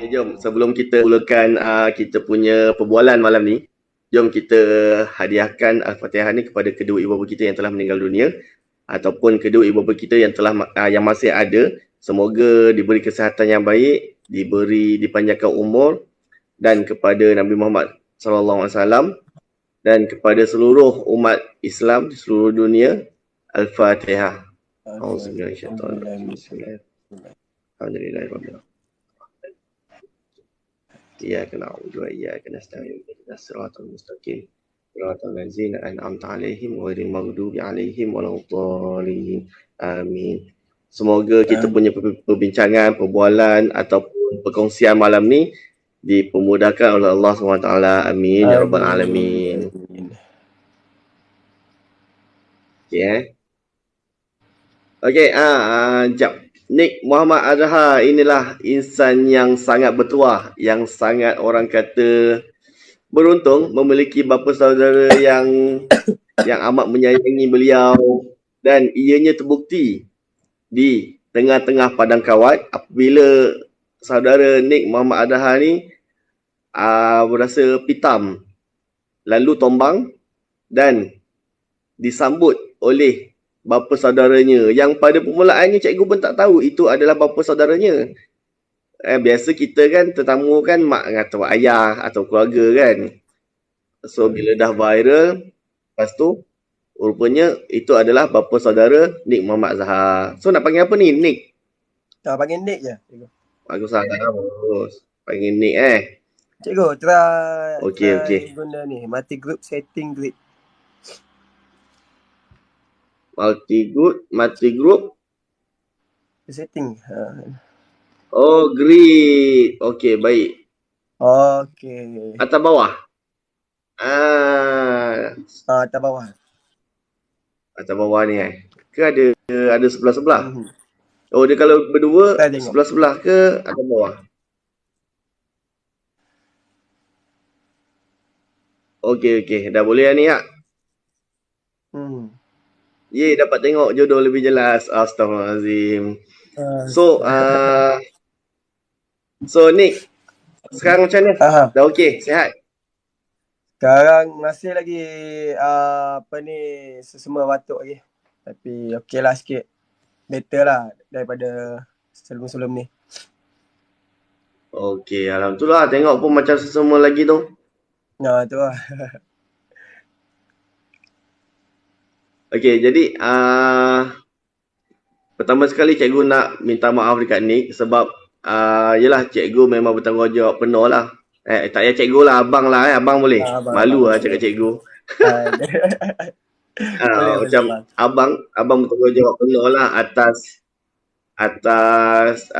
Okay, jom sebelum kita mulakan kita punya perbualan malam ni, jom kita hadiahkan Al-Fatihah ni kepada kedua ibu bapa kita yang telah meninggal dunia ataupun kedua ibu bapa kita yang telah yang masih ada. Semoga diberi kesihatan yang baik, diberi dipanjangkan umur, dan kepada Nabi Muhammad SAW dan kepada seluruh umat Islam di seluruh dunia. Al-Fatihah. Alhamdulillah. إياك نعبد وإياك نستعين اهدنا الصراط المستقيم صراط الذين أنعمت عليهم غير المغضوب عليهم ولا الضالين. Amin. Semoga kita punya perbincangan, perbualan ataupun perkongsian malam ni dipermudahkan oleh Allah SWT. Amin. Ya Rabbal Alamin. Okay. Okay, jap. Nik Muhammad Azhar inilah insan yang sangat bertuah, yang sangat orang kata beruntung memiliki bapa saudara yang amat menyayangi beliau, dan ianya terbukti di tengah-tengah padang kawat apabila saudara Nik Muhammad Azhar ni berasa pitam lalu tombang dan disambut oleh bapa saudaranya yang pada permulaannya cikgu pun tak tahu itu adalah bapa saudaranya. Biasa kita kan tetamu kan mak atau ayah atau keluarga kan. So bila dah viral, lepas tu rupanya itu adalah bapa saudara Nik Muhammad Azhar. So nak panggil apa ni? Nik? Panggil Nik je. Bagus lah. Bagus. Panggil Nik Cikgu, try guna ni, multi group setting grid. Multi group setting. Oh, grid. Okey, baik. Okey. Atas bawah. Atas bawah. Atas bawah ni ke ada sebelah-sebelah? Oh, dia kalau berdua sebelah-sebelah ke atas bawah? Okey. Dah boleh ni ya? Ye, dapat tengok jodoh lebih jelas. Astaghfirullahalazim. So Nik, sekarang macam mana? Dah okey, sihat? Sekarang masih lagi semua batuk lagi. Tapi okey lah sikit. Better lah daripada sebelum-sebelum ni. Okey, alhamdulillah, tengok pun macam sesama lagi tu. Tu lah. Okey, jadi pertama sekali cikgu nak minta maaf dekat Nik sebab yelah cikgu memang bertanggungjawab penuh lah. Tak payah cikgu lah, abang lah abang boleh. Malu lah cakap cikgu. Macam abang bertanggungjawab penuh lah atas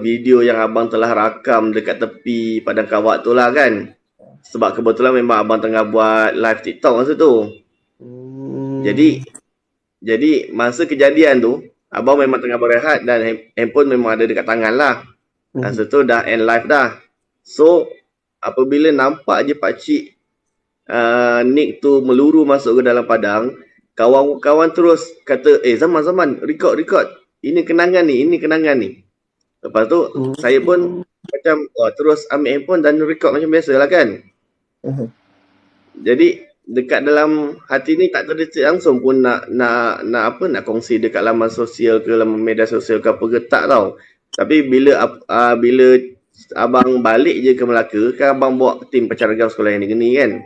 video yang abang telah rakam dekat tepi padang kawat tu lah kan. Sebab kebetulan memang abang tengah buat live TikTok masa tu. Jadi masa kejadian tu abang memang tengah berehat dan handphone memang ada dekat tangan lah. Masa tu dah end live dah. So apabila nampak je pakcik Nik tu meluru masuk ke dalam padang, kawan-kawan terus kata, Zaman record. Ini kenangan ni. Lepas tu saya pun macam terus ambil handphone dan record macam biasa lah kan. Jadi dekat dalam hati ni tak terdetik langsung pun nak kongsi dekat laman sosial ke laman media sosial ke apa ke tak tau. Tapi bila abang balik je ke Melaka, kan abang bawa tim pencaragam sekolah yang negeri kan.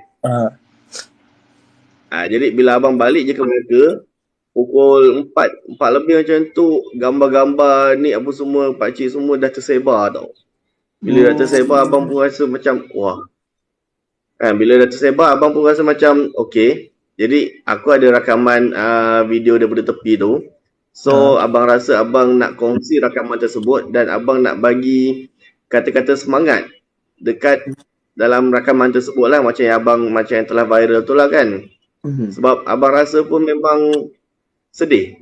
Jadi bila abang balik je ke Melaka, pukul 4 lebih macam tu, gambar-gambar ni apa semua, pakcik semua dah tersebar tau. Bila dah tersebar, abang pun rasa macam wah. Bila dah tersebar, abang pun rasa macam okey. Jadi aku ada rakaman video daripada tepi tu. So abang rasa abang nak kongsi rakaman tersebut dan abang nak bagi kata-kata semangat dekat dalam rakaman tersebut lah, macam yang telah viral tu lah kan. Sebab abang rasa pun memang sedih.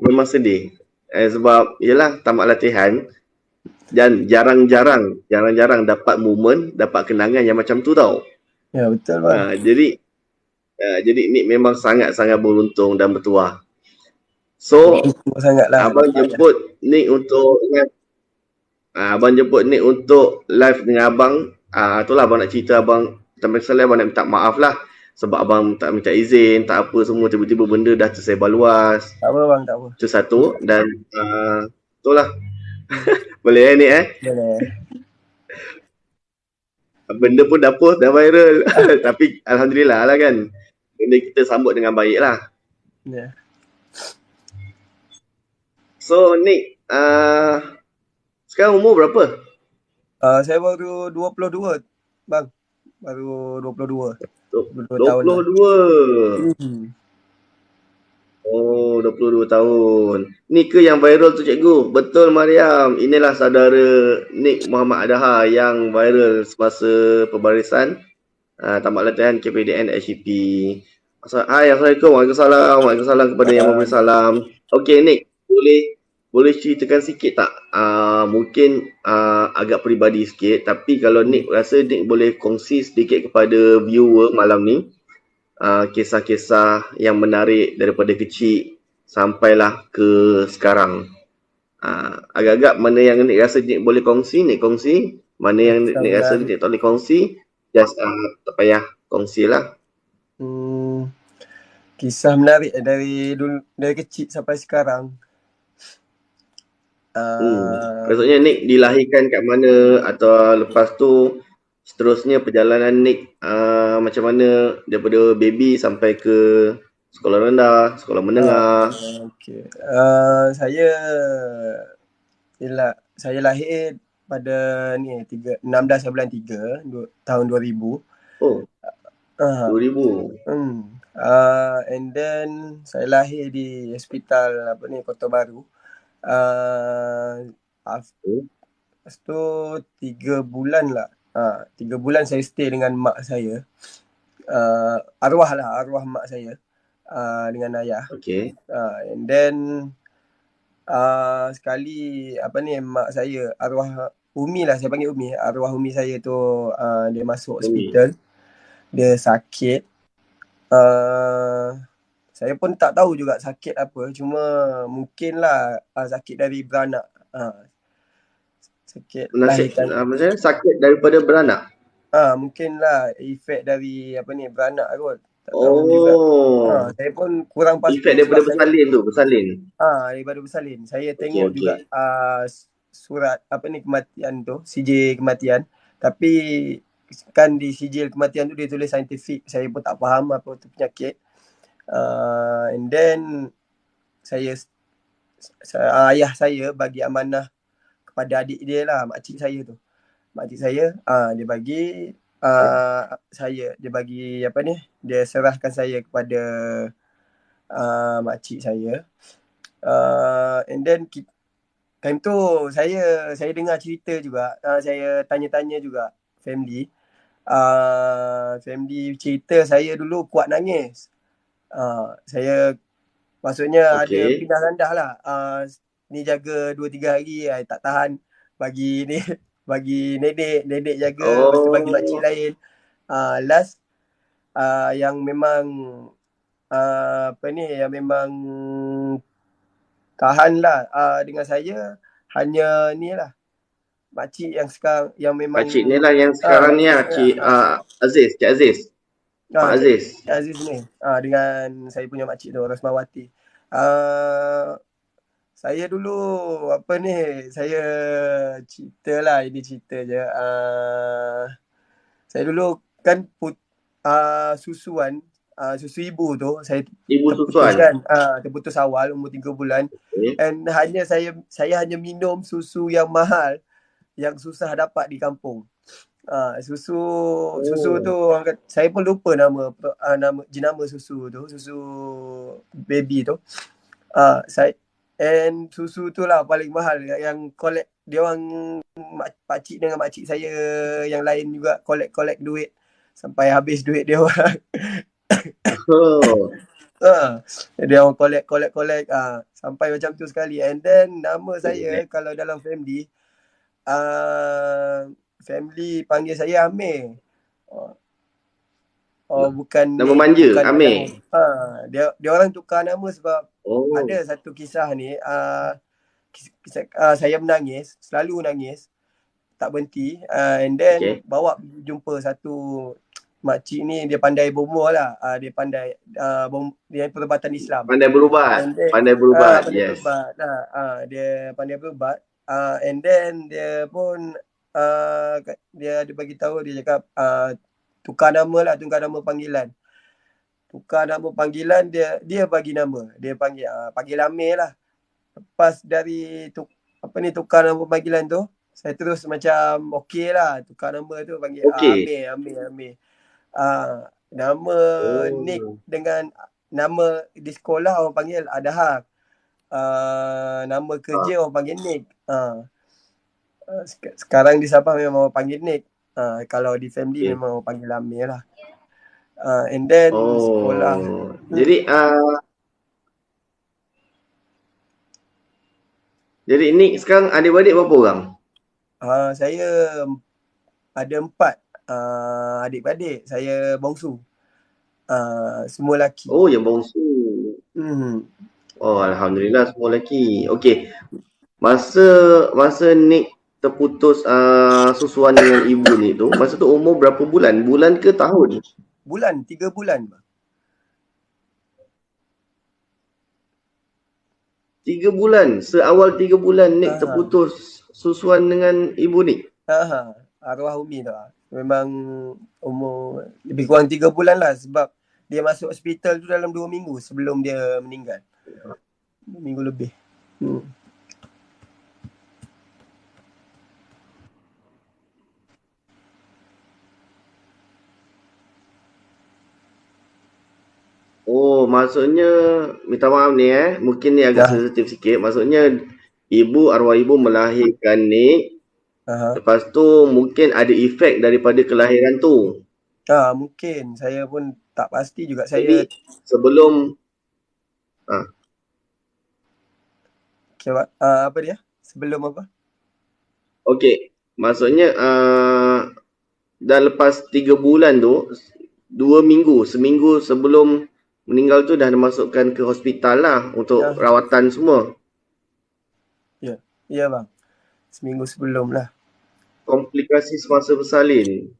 Sebab yelah tamat latihan dan jarang-jarang dapat momen, dapat kenangan yang macam tu tau. Ya betul bang. Jadi Nik memang sangat-sangat beruntung dan bertuah. So abang jemput Nik untuk Abang jemput Nick untuk live dengan abang. Itulah abang nak cerita abang sampai kesalahan abang nak minta maaf lah. Sebab abang tak minta izin, tak apa semua, tiba-tiba benda dah tersebar luas. Tak apa bang, tak apa. Itu satu. Dan itulah. Boleh Nick Boleh. Benda pun dah post, dah viral. Tapi Alhamdulillah lah kan. Benda kita sambut dengan baik lah. Ya. So Nick, sekarang umur berapa? Saya baru 22 bang. Baru 22. 22 tahun lah. 22. Oh, 22 tahun. Ni ke yang viral tu cikgu? Betul Mariam. Inilah saudara Nick Muhammad Adaha yang viral semasa pembarisan tamat latihan KPDN HCP. Hai, Assalamualaikum. Waalaikumsalam. Waalaikumsalam kepada yang memberi salam. Okey Nick, boleh ceritakan sikit tak? Mungkin agak peribadi sikit, tapi kalau Nick rasa Nick boleh kongsi sedikit kepada viewer malam ni. Kisah-kisah yang menarik daripada kecil sampailah ke sekarang. Agak-agak mana yang Nick rasa Nick boleh kongsi, Nick kongsi. Mana yang Nick rasa Nick tak boleh kongsi, just tak payah kongsilah. Kisah menarik dari dulu, dari kecil sampai sekarang. Maksudnya Nick dilahirkan kat mana, atau lepas tu seterusnya perjalanan Nick macam mana daripada baby sampai ke sekolah rendah, sekolah menengah. Okay. Saya lahir pada ni 16 bulan 3 tahun 2000. Oh. 2000. And then saya lahir di hospital Kota Baru. Lepas tu 3 bulan lah. 3 bulan saya stay dengan mak saya. Arwah mak saya dengan ayah. Okay. And then sekali mak saya, arwah Umi lah, saya panggil Umi. Arwah Umi saya tu dia masuk hospital. Dia sakit. Saya pun tak tahu juga sakit apa. Cuma mungkin lah sakit dari beranak. Maksudnya sakit daripada beranak? Mungkin lah efek dari beranak kot. Tak tahu juga. Saya pun kurang pasti. Efek daripada bersalin tu, bersalin. Daripada bersalin. Saya tengok juga surat kematian tu, sijil kematian. Tapi kan di sijil kematian tu dia tulis saintifik. Saya pun tak faham apa tu penyakit. And then ayah saya bagi amanah kepada adik dia lah, makcik saya tu. Makcik saya dia bagi dia bagi dia serahkan saya kepada makcik saya. And then time tu saya dengar cerita juga, saya tanya-tanya juga family. Family cerita saya dulu kuat nangis. Saya maksudnya ada pindah randah lah. Ni jaga 2-3 hari, tak tahan bagi nenek jaga, lepas tu bagi makcik lain. Last yang memang yang memang tahan lah dengan saya hanya ni lah, makcik yang sekarang, yang memang makcik ni lah yang sekarang ni lah, Cik Aziz, Cik Aziz. Pak Aziz. Cik Aziz ni dengan saya punya makcik tu, Rosmawati. Saya dulu saya cerita lah, ini cerita je. Saya dulu kan susuan, susu ibu tu saya terputus kan. Terputus awal umur 3 bulan. And saya hanya minum susu yang mahal, yang susah dapat di kampung. Susu tu saya pun lupa nama jenama susu tu, susu baby tu. And susu tu lah paling mahal, yang collect dia orang, pakcik dengan makcik saya yang lain juga collect duit sampai habis duit dia orang. Dia orang collect sampai macam tu sekali. And then nama saya kalau dalam family family panggil saya Amir. Bukan nama manja, Amir. Dia orang tukar nama sebab ada satu kisah ni. saya menangis, selalu nangis, tak berhenti. And then bawa jumpa satu makcik ni, dia pandai berumur lah. Dia pandai dia perubatan Islam. Pandai berubat. Then, pandai berubat. pandai berubat. Dia pandai berubat. And then dia pun dia bagi tahu, dia cakap tukar nama panggilan. Tukar nama panggilan, dia bagi nama. Dia panggil Amir lah. Lepas dari tukar nama panggilan tu, saya terus macam okey lah. Tukar nama tu panggil Amir. Nama Nick dengan nama di sekolah orang panggil Adhar. Nama kerja orang panggil Nick. Sekarang di Sabah memang orang panggil Nick. Kalau di family memang orang panggil Amir lah. And then sekolah. Jadi Nick sekarang adik-beradik berapa orang? Saya ada 4 adik-beradik. Saya bongsu. Semua lelaki. Oh, yang bongsu. Oh, alhamdulillah semua lelaki. Okey. Masa Nick terputus susuan dengan ibu ni tu, masa tu umur berapa bulan? Bulan ke tahun? Bulan, 3 bulan. 3 bulan. Seawal 3 bulan Nick terputus susuan dengan ibu Nick. Arwah Umi tu. Memang umur lebih kurang 3 bulan lah, sebab dia masuk hospital tu dalam 2 minggu sebelum dia meninggal. 2 minggu lebih. Oh, maksudnya minta maaf ni mungkin ni agak sensitif sikit. Maksudnya arwah ibu melahirkan Nick. Lepas tu mungkin ada efek daripada kelahiran tu. Mungkin. Saya pun tak pasti juga. Jadi sebelum apa dia? Sebelum apa? Okey. Maksudnya dah lepas 3 bulan tu, 2 minggu, seminggu sebelum meninggal tu dah dimasukkan ke hospital lah untuk rawatan semua. Ya bang. Seminggu sebelum lah. Komplikasi semasa bersalin.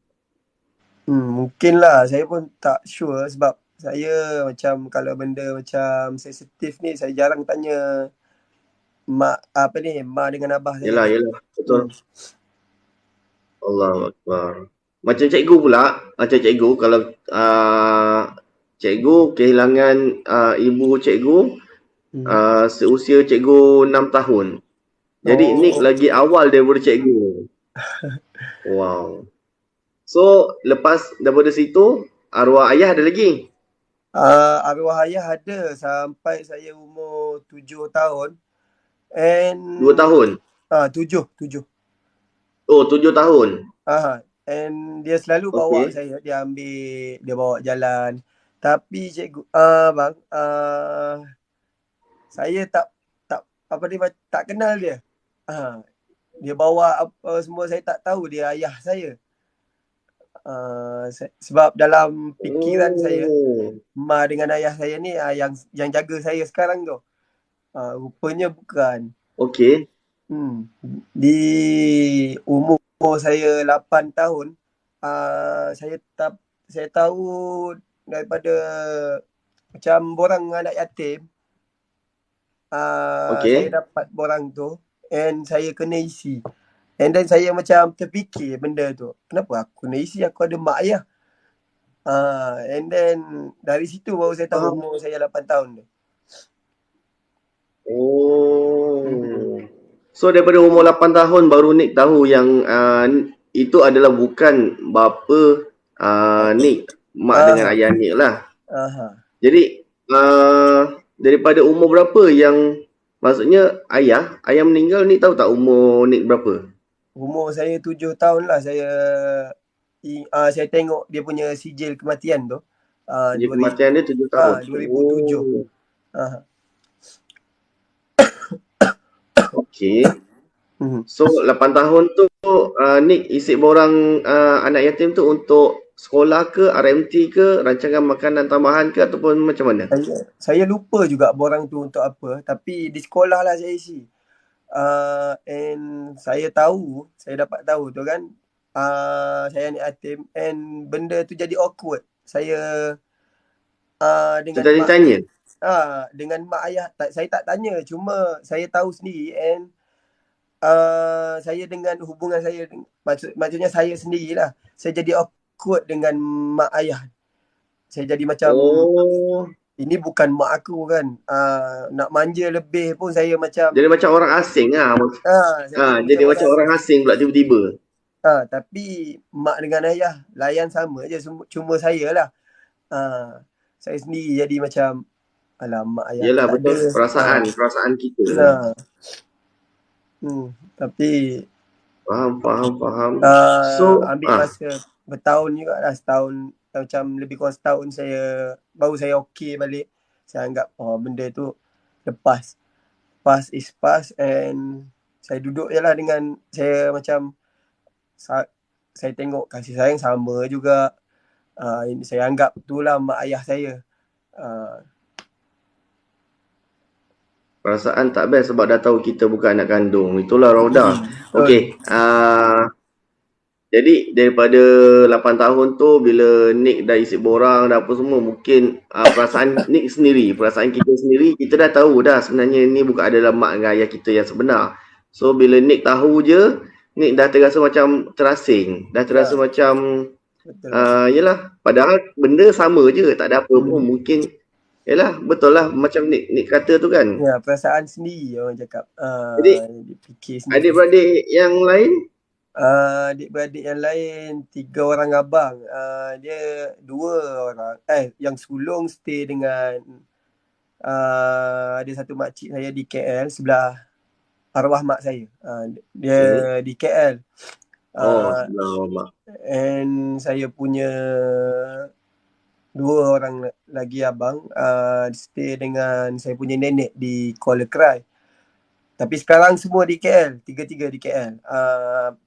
Mungkin lah. Saya pun tak sure, sebab saya macam kalau benda macam sensitif ni, saya jarang tanya mak dengan abah saya. Yelah. Betul. Allahu Akbar. Macam cikgu pula. Kalau cikgu kehilangan ibu cikgu seusia cikgu 6 tahun. Jadi Nick lagi awal daripada cikgu. Wow. So lepas daripada situ, arwah ayah ada lagi? Arwah ayah ada sampai saya umur 7 tahun. And 2 tahun? 7. Oh, 7 tahun. And dia selalu bawa saya, dia bawa jalan. Tapi cikgu bang, saya tak kenal dia. Dia bawa apa semua, saya tak tahu dia ayah saya. Sebab dalam fikiran saya, ma dengan ayah saya ni yang jaga saya sekarang tu. Rupanya bukan. Okey. Di umur saya 8 tahun, saya tahu daripada macam borang anak yatim. Saya dapat borang tu and saya kena isi. And then saya macam terfikir benda tu. Kenapa aku kena isi? Aku ada mak ayah. And then dari situ baru saya tahu umur saya 8 tahun tu. So daripada umur 8 tahun baru Nick tahu yang itu adalah bukan bapa Nick, mak dengan ayah Nick lah. Jadi daripada umur berapa yang maksudnya ayah meninggal, Nick tahu tak umur Nick berapa? Umur saya 7 tahun lah. Saya tengok dia punya sijil kematian tu. Kematian dia 7 tahun. 2007. Okey. So 8 tahun tu Nick isi borang anak yatim tu untuk sekolah ke, RMT ke, rancangan makanan tambahan ke, ataupun macam mana? Saya lupa juga borang tu untuk apa, tapi di sekolah lah saya isi. And saya dapat tahu tu kan, saya anak yatim, and benda tu jadi awkward. Saya dengan mak Tanya. dengan mak ayah, saya tak tanya, cuma saya tahu sendiri, and saya dengan hubungan saya, maksudnya saya sendirilah, saya jadi awkward dengan mak ayah. Saya jadi macam, ini bukan mak aku kan, nak manja lebih pun saya macam, jadi macam orang asing lah. Jadi macam orang asing pula tiba-tiba. Tapi mak dengan ayah layan sama je, cuma saya lah, saya sendiri jadi macam, alah, mak ayah Yelah, tak betul. ada. Perasaan kita. Tapi Faham. ambil masa bertahun juga lah, setahun, macam lebih kurang setahun baru saya okey balik. Saya anggap benda tu lepas. Past is past, and saya duduk je lah dengan, saya macam, saya tengok kasih sayang sama juga. Saya anggap tu lah mak ayah saya. Perasaan tak best sebab dah tahu kita bukan anak kandung. Itulah Rauda. Okey. Jadi daripada 8 tahun tu, bila Nick dah isi borang dah apa semua, mungkin perasaan Nick sendiri, perasaan kita sendiri, kita dah tahu dah sebenarnya ni bukan adalah mak dan ayah kita yang sebenar. So bila Nick tahu je, Nick dah terasa macam terasing, dah terasa macam yelah, padahal benda sama je, tak ada apa pun. Mungkin yelah, betul lah macam Nick kata tu kan. Ya, perasaan sendiri orang cakap. Jadi adik-beradik yang lain? Adik-beradik yang lain 3 orang abang. Dia 2 orang. Yang sulung stay dengan ada satu makcik saya di KL, sebelah arwah mak saya. Dia di KL. Sebelah mak. And saya punya 2 orang lagi abang stay dengan saya punya nenek di Kuala Krai. Tapi sekarang semua di KL, 3 di KL.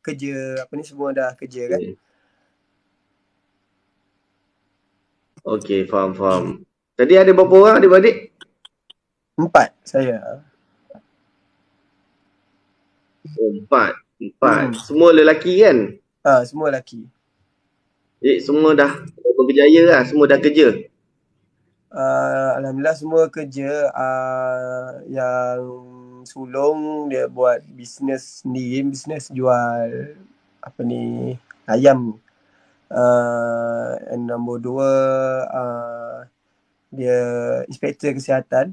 Kerja, semua dah kerja kan. Okey, faham. Tadi ada berapa orang adik-beradik? 4 saya. 4. Semua lelaki kan? Semua lelaki. Jadi semua dah berjaya lah, semua dah kerja? Alhamdulillah semua kerja. Yang sulung dia buat bisnes sendiri, bisnes jual ayam. And nombor 2 dia inspektor kesihatan.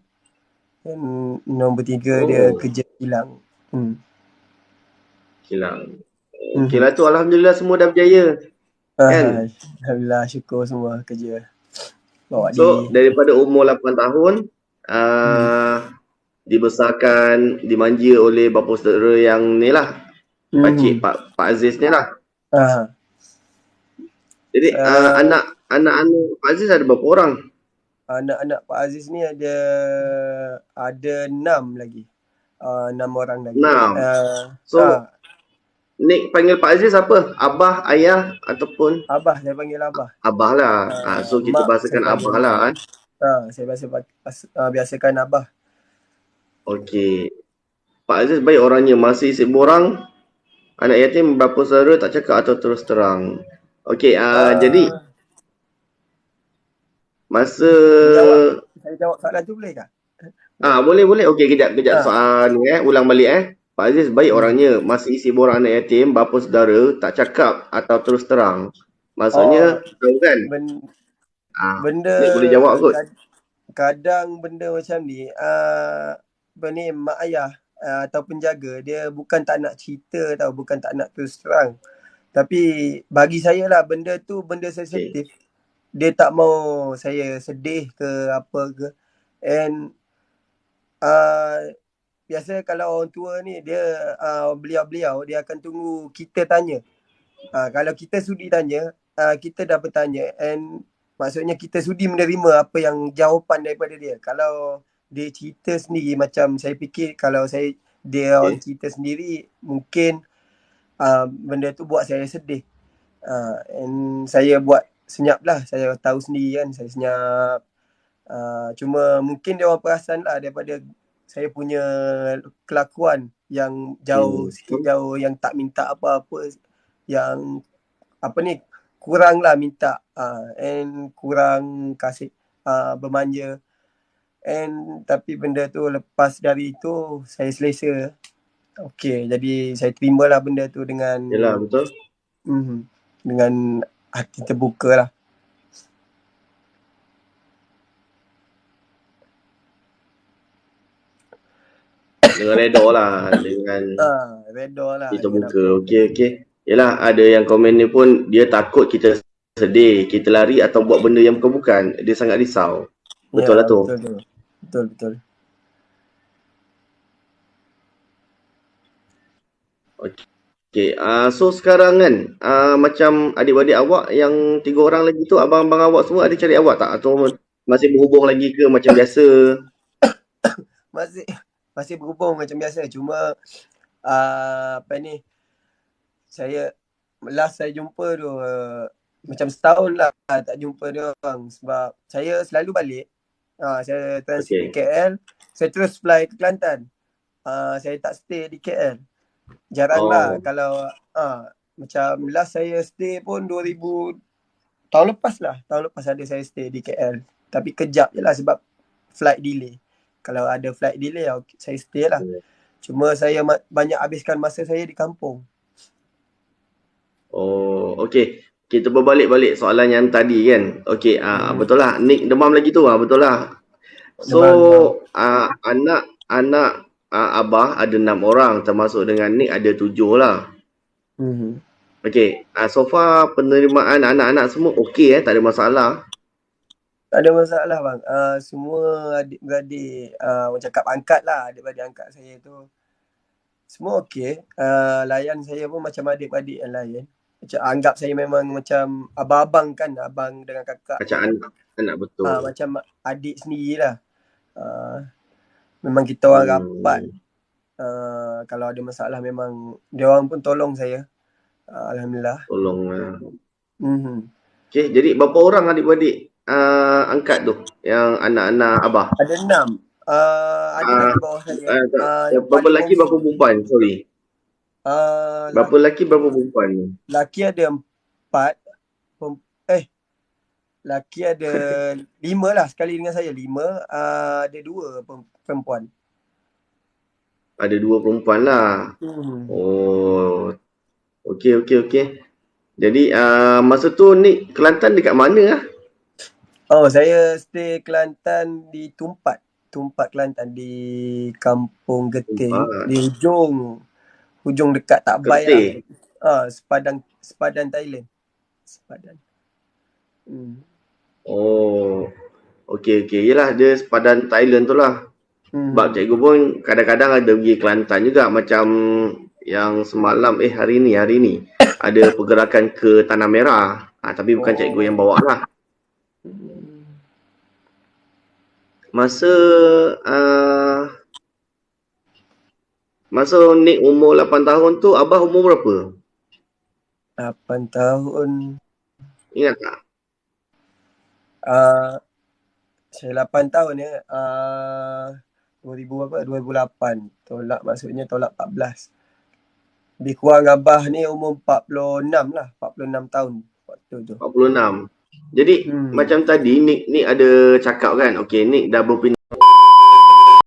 And nombor 3 dia kerja kilang. Kilang. Okey lah tu, alhamdulillah semua dah berjaya. Kan? Alhamdulillah, syukur semua kerja. So daripada umur 8 tahun dibesarkan, dimanja oleh bapa saudara yang ni lah, pakcik Pak Aziz ni lah. Jadi anak Pak Aziz ada berapa orang? Anak-anak Pak Aziz ni ada 6 lagi. 6 orang lagi. 6. So Nick panggil Pak Aziz apa? Abah, ayah ataupun? Abah, saya panggil abah. Abah lah. So kita bahasakan abah lah kan? Saya biasakan abah. Okey. Pak Aziz baik orangnya, masih isi borang. Anak yatim berapa saudara tak cakap atau terus terang? Okey, jadi masa saya jawab soalan tu boleh tak? Boleh. Okey, kejap soalan ni ulang balik Pak Aziz baik orangnya, masih isi borang anak yatim, berapa saudara tak cakap atau terus terang. Maksudnya tahu kan? Benda boleh jawab kot. Kadang benda macam ni mak ayah atau penjaga dia bukan tak nak cerita tau, bukan tak nak terus terang. Tapi bagi saya lah, benda tu benda sensitif. Dia tak mau saya sedih ke apa ke. And biasa kalau orang tua ni dia beliau dia akan tunggu kita tanya. Kalau kita sudi tanya, kita dah bertanya, and maksudnya kita sudi menerima apa yang jawapan daripada dia. Kalau dia cerita sendiri, macam saya fikir kalau dia orang cerita sendiri, mungkin benda tu buat saya sedih. And saya buat senyap lah. Saya tahu sendiri kan, saya senyap. Cuma mungkin dia orang perasan lah daripada saya punya kelakuan yang jauh sikit jauh, yang tak minta apa-apa, yang apa ni, kurang lah minta, and kurang kasih bermanja. And tapi benda tu lepas dari itu saya selesa. Okey, jadi saya terimalah benda tu dengan Yalah, betul. Dengan hati terbuka lah. Dengan redha lah, dengan redha lah. kita buka. Okey. Yalah, ada yang komen ni pun dia takut kita sedih, kita lari atau buat benda yang bukan-bukan. Dia sangat risau. Betul lah tu. Betul. Okey, so sekarang kan macam adik-adik awak yang 3 orang lagi tu, abang-abang awak semua ada cari awak tak? Atau masih berhubung lagi ke macam biasa? Masih berhubung macam biasa. Cuma apa ni, last saya jumpa tu macam setahun lah tak jumpa dia orang. Sebab saya selalu balik. Saya transit di KL, saya terus fly ke Kelantan. Saya tak stay di KL. Jarang lah kalau macam last saya stay pun 2000 tahun lepas ada saya stay di KL. Tapi kejap je lah sebab flight delay. Kalau ada flight delay saya stay lah. Cuma saya banyak habiskan masa saya di kampung. Okey. Kita berbalik-balik soalan yang tadi kan. Okey, betul lah. Nick demam lagi tu betul lah. So, anak Abah ada 6 orang, termasuk dengan Nick ada 7 lah. Okey, so far penerimaan anak-anak semua okey tak ada masalah. Tak ada masalah bang. Semua adik-beradik macam kap angkat lah, adik-beradik angkat saya tu semua okey. Layan saya pun macam adik-beradik yang lain. Macam anggap saya memang macam abang-abang kan, abang dengan kakak. Macam anak betul. Macam adik sendirilah. Memang kita orang rapat. Kalau ada masalah memang dia orang pun tolong saya. Alhamdulillah. Tolong. Okey, jadi berapa orang adik-beradik angkat tu yang anak-anak Abah? Ada 6. Ada lagi bawah saya. Berapa lelaki berapa perempuan? Sorry. Berapa lelaki berapa perempuan? Lelaki ada 4. Lelaki ada 5 lah sekali dengan saya. 5. Ada 2 perempuan. Ada 2 perempuan lah. Okey. Jadi masa tu ni Kelantan dekat mana lah? Saya stay Kelantan di Tumpat Kelantan, di Kampung Geting, di hujung dekat Takbai lah. Sepadan Thailand. Okey. Yelah, dia sepadan Thailand tu lah. Sebab cikgu pun kadang-kadang ada pergi Kelantan juga. Macam yang semalam, hari ni ada pergerakan ke Tanah Merah. Tapi bukan cikgu yang bawa lah. Masa Nick umur 8 tahun tu, Abah umur berapa? 8 tahun. Ingat tak? Saya 8 tahun ya. 2008. Maksudnya tolak 14. Lebih kurang Abah ni umur 46 lah. 46 tahun waktu tu. 46. Jadi macam tadi Nick ada cakap kan, okey, Nick dah berpindah